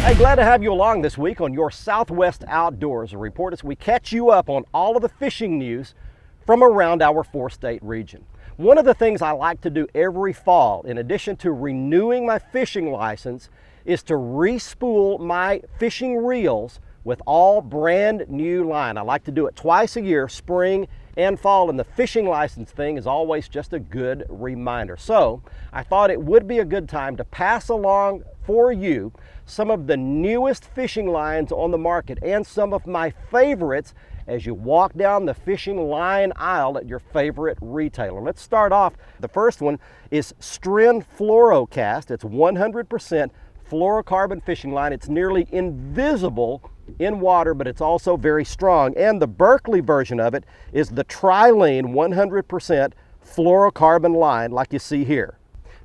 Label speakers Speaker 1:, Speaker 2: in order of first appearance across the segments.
Speaker 1: Hey, glad to have you along this week on your Southwest Outdoors Report as we catch you up on all of the fishing news from around our four-state region. One of the things I like to do every fall, in addition to renewing my fishing license, is to re-spool my fishing reels with all brand new line. I like to do it twice a year, spring and fall, and the fishing license thing is always just a good reminder. So I thought it would be a good time to pass along for you some of the newest fishing lines on the market and some of my favorites as you walk down the fishing line aisle at your favorite retailer. Let's start off. The first one is Stren Fluorocast. It's 100% fluorocarbon fishing line. It's nearly invisible in water, but it's also very strong. And the Berkeley version of it is the Trilene 100% fluorocarbon line like you see here.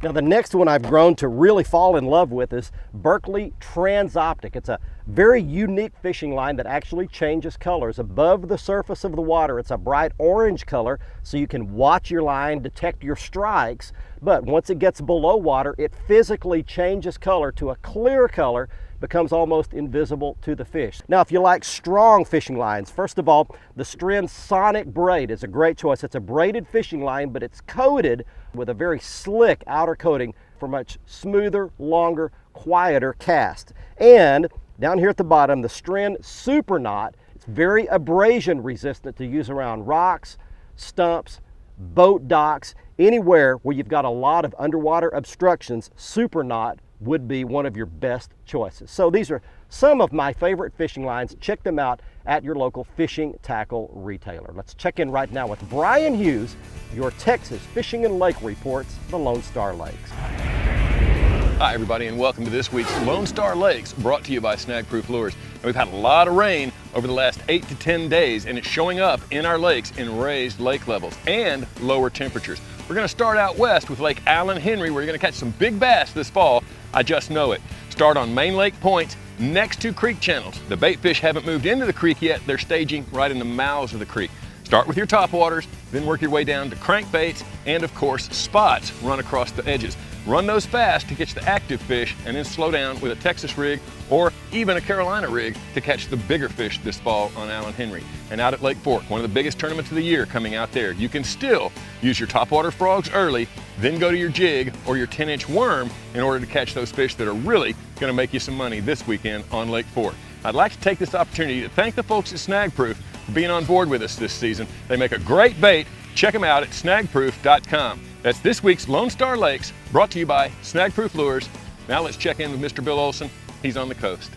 Speaker 1: Now the next one I've grown to really fall in love with is Berkeley Transoptic. It's a very unique fishing line that actually changes colors. Above the surface of the water, it's a bright orange color so you can watch your line, detect your strikes, but once it gets below water, it physically changes color to a clear color, becomes almost invisible to the fish. Now, if you like strong fishing lines, first of all, the Stren Sonic Braid is a great choice. It's a braided fishing line, but it's coated with a very slick outer coating for much smoother, longer, quieter cast. And down here at the bottom, the Stren Super Knot, it's very abrasion resistant to use around rocks, stumps, boat docks, anywhere where you've got a lot of underwater obstructions. Super Knot would be one of your best choices. So these are some of my favorite fishing lines. Check them out at your local fishing tackle retailer. Let's check in right now with Brian Hughes, your Texas Fishing and Lake Reports, the Lone Star Lakes.
Speaker 2: Hi everybody, and welcome to this week's Lone Star Lakes, brought to you by Snagproof Lures. And we've had a lot of rain over the last 8 to 10 days, and it's showing up in our lakes in raised lake levels and lower temperatures. We're going to start out west with Lake Allen Henry, where you're going to catch some big bass this fall. I just know it. Start on Main Lake Point next to creek channels. The bait fish haven't moved into the creek yet. They're staging right in the mouths of the creek. Start with your topwaters, then work your way down to crankbaits and, of course, spots run across the edges. Run those fast to catch the active fish, and then slow down with a Texas rig or even a Carolina rig to catch the bigger fish this fall on Allen Henry. And out at Lake Fork, one of the biggest tournaments of the year coming out there, you can still use your topwater frogs early, then go to your jig or your 10-inch worm in order to catch those fish that are really going to make you some money this weekend on Lake Fork. I'd like to take this opportunity to thank the folks at Snagproof for being on board with us this season. They make a great bait. Check them out at snagproof.com. That's this week's Lone Star Lakes, brought to you by Snagproof Lures. Now let's check in with Mr. Bill Olson. He's on the coast.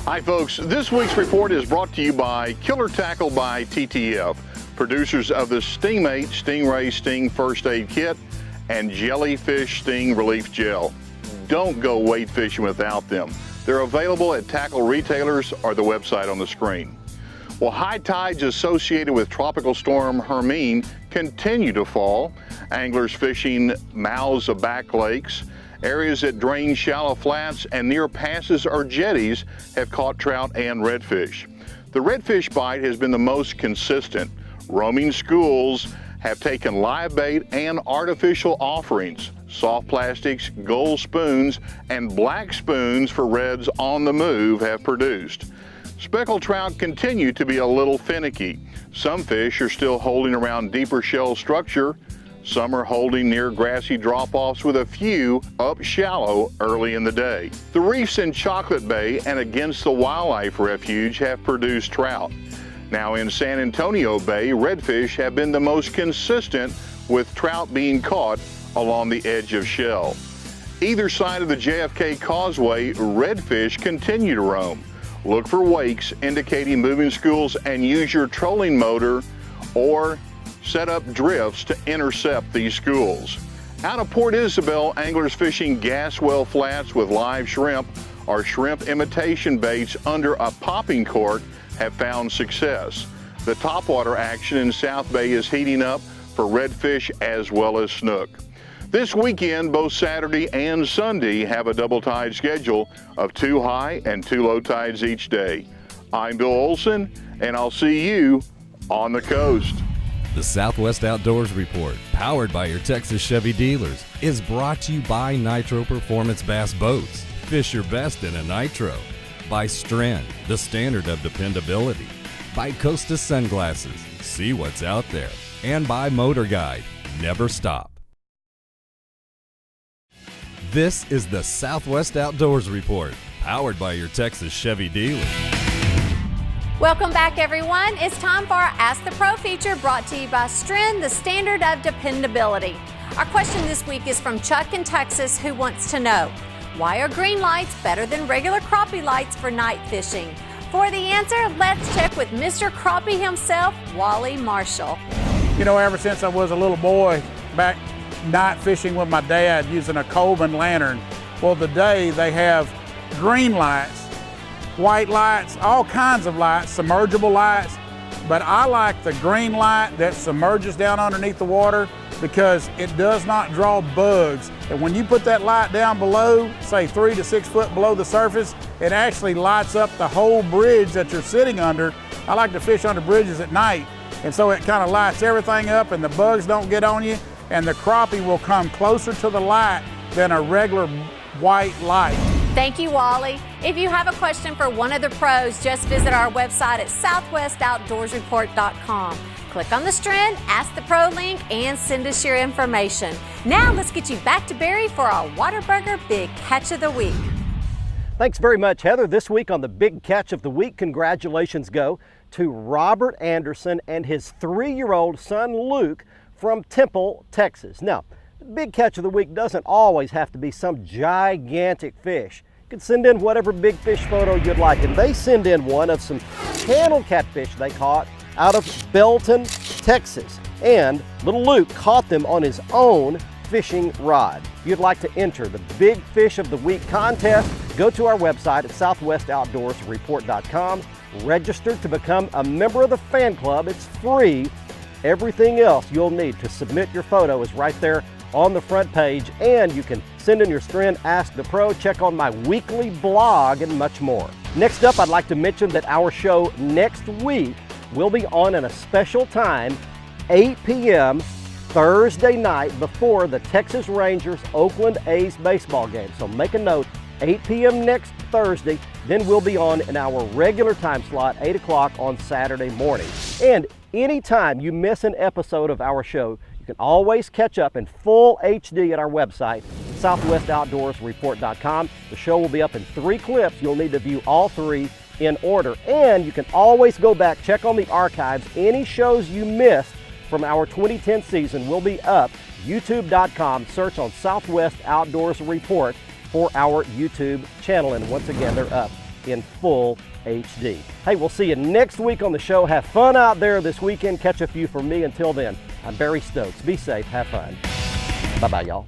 Speaker 3: Hi folks, this week's report is brought to you by Killer Tackle by TTF, producers of the Stingmate Stingray Sting First Aid Kit and Jellyfish Sting Relief Gel. Don't go wade fishing without them. They're available at tackle retailers or the website on the screen. Well, high tides associated with Tropical Storm Hermine continue to fall. Anglers fishing mouths of back lakes, areas that drain shallow flats and near passes or jetties have caught trout and redfish. The redfish bite has been the most consistent. Roaming schools have taken live bait and artificial offerings. Soft plastics, gold spoons, and black spoons for reds on the move have produced. Speckled trout continue to be a little finicky. Some fish are still holding around deeper shell structure. Some are holding near grassy drop-offs with a few up shallow early in the day. The reefs in Chocolate Bay and against the Wildlife Refuge have produced trout. Now in San Antonio Bay, redfish have been the most consistent, with trout being caught along the edge of shell. Either side of the JFK Causeway, redfish continue to roam. Look for wakes indicating moving schools and use your trolling motor or set up drifts to intercept these schools. Out of Port Isabel, anglers fishing gas well flats with live shrimp or shrimp imitation baits under a popping cork have found success. The topwater action in South Bay is heating up for redfish as well as snook. This weekend, both Saturday and Sunday have a double tide schedule of 2 high and 2 low tides each day. I'm Bill Olson, and I'll see you on the coast.
Speaker 4: The Southwest Outdoors Report, powered by your Texas Chevy dealers, is brought to you by Nitro Performance Bass Boats. fish your best in a nitro. By Strand, the standard of dependability. By Costa Sunglasses, see what's out there. And by Motor Guide, never stop. This is the Southwest Outdoors Report, powered by your Texas Chevy dealer.
Speaker 5: Welcome back, everyone. It's time for our Ask the Pro feature, brought to you by Strand, the standard of dependability. Our question this week is from Chuck in Texas, who wants to know, why are green lights better than regular crappie lights for night fishing? For the answer, let's check with Mr. Crappie himself, Wally Marshall.
Speaker 6: You know, ever since I was a little boy, back night fishing with my dad using a Coleman lantern, well, today they have green lights, white lights, all kinds of lights, submergible lights, but I like the green light that submerges down underneath the water because it does not draw bugs. And when you put that light down below, say 3 to 6 foot below the surface, it actually lights up the whole bridge that you're sitting under. I like to fish under bridges at night, and so it kind of lights everything up and the bugs don't get on you, and the crappie will come closer to the light than a regular white light.
Speaker 5: Thank you, Wally. If you have a question for one of the pros, just visit our website at southwestoutdoorsreport.com. Click on the Strand, Ask the Pro link, and send us your information. Now let's get you back to Barry for our Waterburger Big Catch of the Week.
Speaker 1: Thanks very much, Heather. This week on the Big Catch of the Week, congratulations go to Robert Anderson and his 3-year-old son Luke from Temple, Texas. Now, the Big Catch of the Week doesn't always have to be some gigantic fish. You can send in whatever big fish photo you'd like, and they send in one of some channel catfish they caught out of Belton, Texas. And little Luke caught them on his own fishing rod. If you'd like to enter the Big Fish of the Week contest, go to our website at southwestoutdoorsreport.com. Register to become a member of the fan club. It's free. Everything else you'll need to submit your photo is right there on the front page, and you can send in your Strand Ask the Pro, check on my weekly blog, and much more. Next up, I'd like to mention that our show next week will be on at a special time, 8 p.m. Thursday night before the Texas Rangers Oakland A's baseball game. So make a note, 8 p.m. next Thursday, then we'll be on in our regular time slot, 8 o'clock on Saturday morning. And anytime you miss an episode of our show, you can always catch up in full HD at our website, southwestoutdoorsreport.com. The show will be up in 3 clips. You'll need to view all 3 in order. And you can always go back, check on the archives. Any shows you missed from our 2010 season will be up. YouTube.com, search on Southwest Outdoors Report for our YouTube channel. And once again, they're up in full HD. Hey, we'll see you next week on the show. Have fun out there this weekend. Catch a few from me. Until then, I'm Barry Stokes. Be safe. Have fun. Bye-bye, y'all.